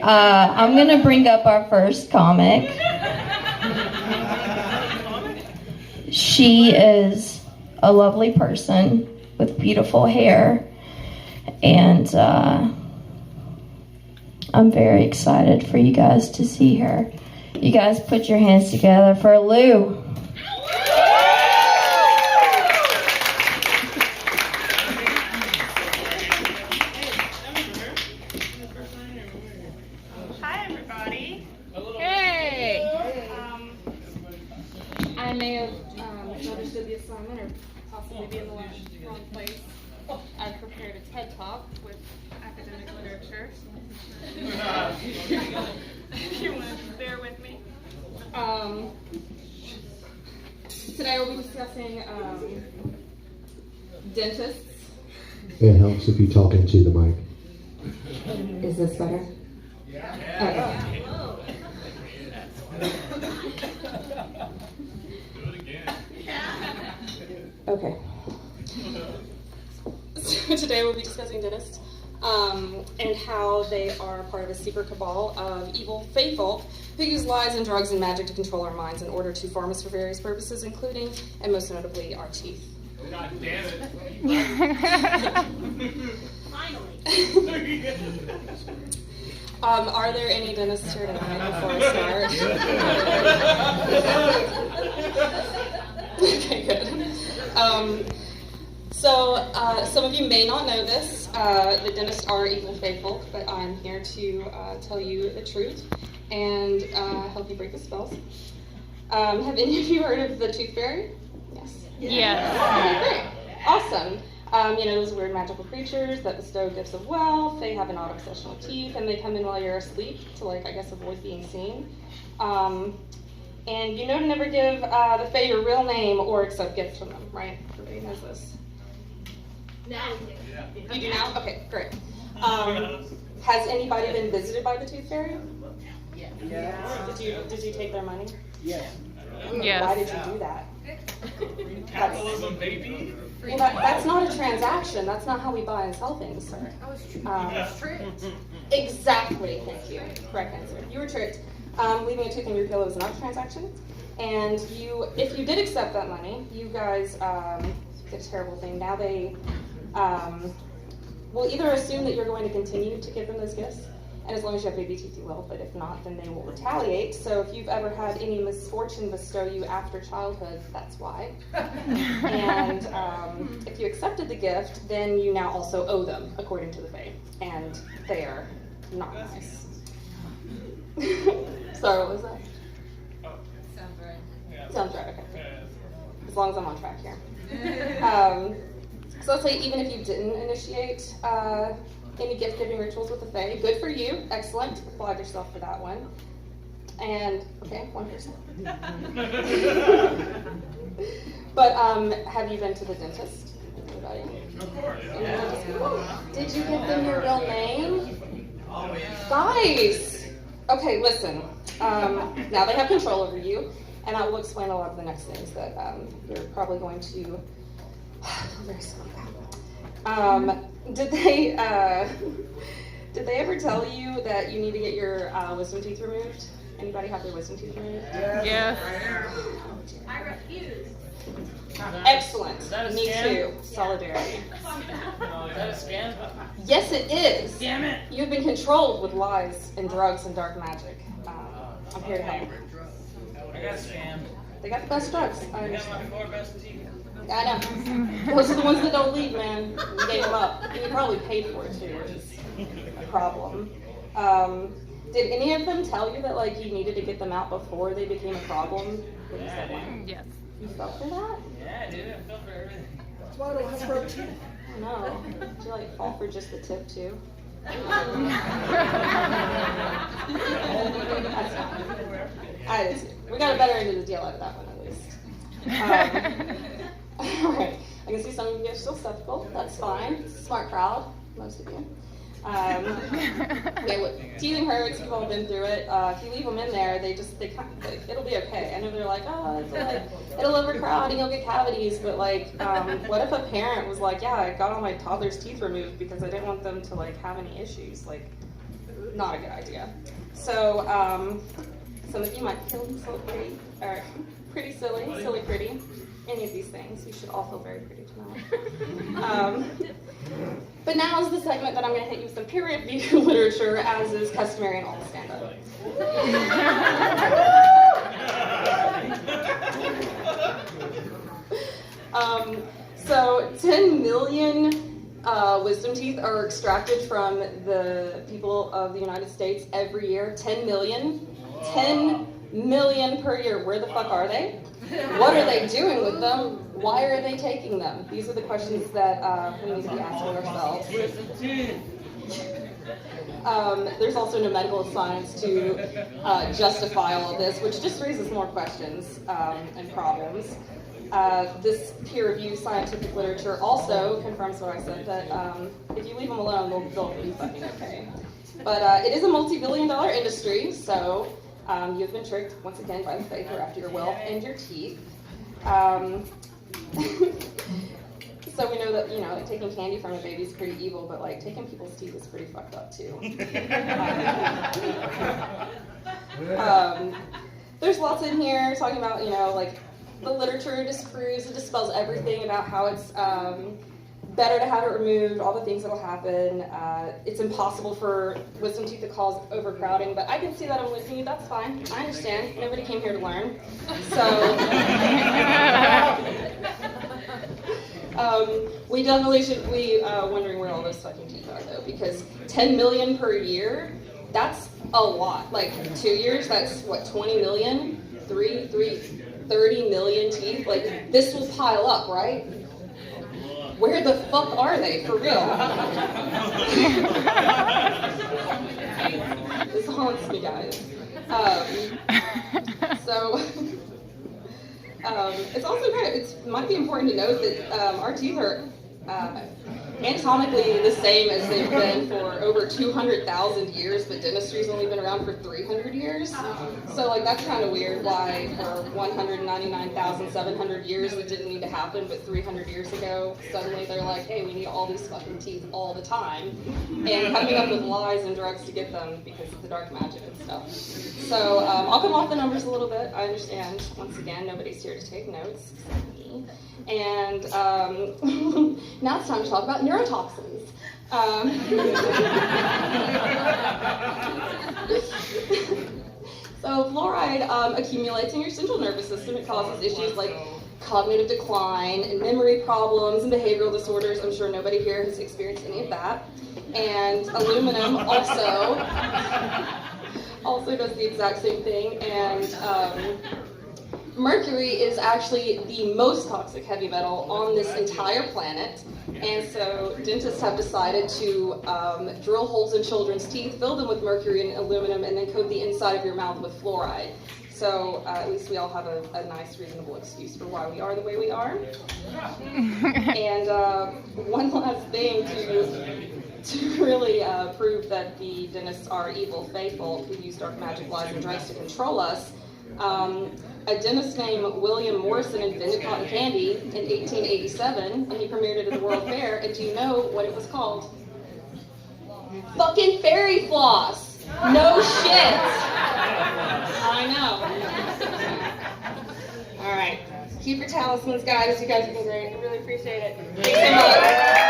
I'm going to bring up our first comic. She is a lovely person with beautiful hair, and I'm very excited for you guys to see her. You guys put your hands together for Lou. Hi, everybody. Hey! I may have misunderstood the assignment or possibly be in the wrong place. I prepared a TED Talk with academic literature. If you want to bear with me. Today we'll be discussing dentists. It helps if you talk into the mic. Is this better? Okay. Okay. So today we'll be discussing dentists and how they are part of a secret cabal of evil faithful who use lies and drugs and magic to control our minds in order to farm us for various purposes, including, and most notably, our teeth. God damn it. Finally. Are there any dentists here tonight before I start? Okay, good. So some of you may not know this. The dentists are evil faithful, but I'm here to tell you the truth and help you break the spells. Have any of you heard of the tooth fairy? Yes. Yes. Okay, great. Awesome. Those weird magical creatures that bestow gifts of wealth. They have an odd obsession with teeth, and they come in while you're asleep to, avoid being seen. And you know to never give the fae your real name or accept gifts from them, right? Everybody knows this. Now. You do now? Okay, great. Has anybody been visited by the tooth fairy? Yeah. Did you take their money? Yes. Yes. Why did you do that? Capitalism, baby. Well, that's not a transaction. That's not how we buy and sell things, sir. I was tricked. Exactly. Thank you. Correct answer. You were tricked. Leaving a tooth in your pillow is not a transaction. And if you did accept that money, you guys did a terrible thing. Now they will either assume that you're going to continue to give them those gifts, and as long as you have baby teeth, you will, but if not, then they will retaliate. So if you've ever had any misfortune bestow you after childhood, that's why. And if you accepted the gift, then you now also owe them, according to the fae, and they are not nice. Sorry, what was that? Sounds right. Yeah. Sounds right, okay. As long as I'm on track here. So let's say even if you didn't initiate any gift-giving rituals with the fae, good for you, excellent, applaud yourself for that one. And, okay, one person. But have you been to the dentist? Anybody? Of course. Yeah. Did you give them your real name? Oh, yeah. Guys! Okay, listen. Now they have control over you, and I will explain a lot of the next things that you're probably going to feel very sorry about. Did they ever tell you that you need to get your wisdom teeth removed? Anybody have their wisdom teeth removed? Yes. I refuse. Excellent. Is that a Me scam? too. Solidarity. Oh, is that a scam? Yes, it is. Damn it. You've been controlled with lies and drugs and dark magic. I'm here to help. I got scammed. They got the best drugs. I I got understand. my 4 best teeth. I know. Those are the ones that don't leave, man. You gave them up. You probably paid for it too, which is a problem. Did any of them tell you that you needed to get them out before they became a problem? Yes. You felt for that? Yeah, dude, I fell for everything. That's why I don't have broke teeth. I know. Did you fall for just the tip too? I did too. We got a better end of the deal out of that one at least. Alright. I can see some of you are still skeptical. That's fine. Smart crowd, most of you. Teething hurts. You've all been through it. If you leave them in there, it'll be okay. I know they're it'll overcrowd and you'll get cavities, but what if a parent was yeah, I got all my toddler's teeth removed because I didn't want them to have any issues? not a good idea. So some of you might feel silly pretty, or pretty silly, silly pretty, any of these things. You should all feel very pretty tonight. But now is the segment that I'm going to hit you with some peer-reviewed literature, as is customary in all the stand-up. So 10 million wisdom teeth are extracted from the people of the United States every year. 10 million. 10 million per year. Where the fuck are they? What are they doing with them? Why are they taking them? These are the questions that we need to be asking ourselves. There's also no medical science to justify all of this, which just raises more questions and problems. This peer-reviewed scientific literature also confirms what I said, that if you leave them alone, they'll be fucking okay. But it is a multi-billion-dollar industry, so you've been tricked once again by the fake or after your wealth and your teeth. So we know that, you know, like, taking candy from a baby is pretty evil, but like taking people's teeth is pretty fucked up too. There's lots in here talking about, you know, like the literature disproves and dispels everything about how it's better to have it removed, all the things that'll happen. It's impossible for wisdom teeth to cause overcrowding, but I can see that I'm losing you. That's fine. I understand. Nobody came here to learn. So we definitely should be wondering where all those fucking teeth are, though, because 10 million per year, that's a lot. Like 2 years, that's what, 20 million? 30 million teeth? Like, this will pile up, right? Where the fuck are they, for real? This haunts me, guys. It's also it might be important to note that our teeth are anatomically the same as they've been for over 200,000 years, but dentistry's only been around for 300 years. So, like, that's kind of weird why for 199,700 years it didn't need to happen, but 300 years ago, suddenly they're like, hey, we need all these fucking teeth all the time, and coming up with lies and drugs to get them because of the dark magic and stuff. So, I'll come off the numbers a little bit. I understand, once again, nobody's here to take notes except me. And now it's time to talk about neurotoxins. So fluoride accumulates in your central nervous system. It causes issues like cognitive decline and memory problems and behavioral disorders. I'm sure nobody here has experienced any of that. And aluminum also does the exact same thing. And mercury is actually the most toxic heavy metal on this entire planet, and so dentists have decided to drill holes in children's teeth, fill them with mercury and aluminum, and then coat the inside of your mouth with fluoride. So at least we all have a nice, reasonable excuse for why we are the way we are. And one last thing to really prove that the dentists are evil, faithful, who use dark magic, lies, and drugs to control us. A dentist named William Morrison invented cotton candy in 1887, and he premiered it at the World Fair, and do you know what it was called? Fucking fairy floss! No shit! I know. Alright. Keep your talismans, guys. You guys have been great. I really appreciate it. Thanks so much.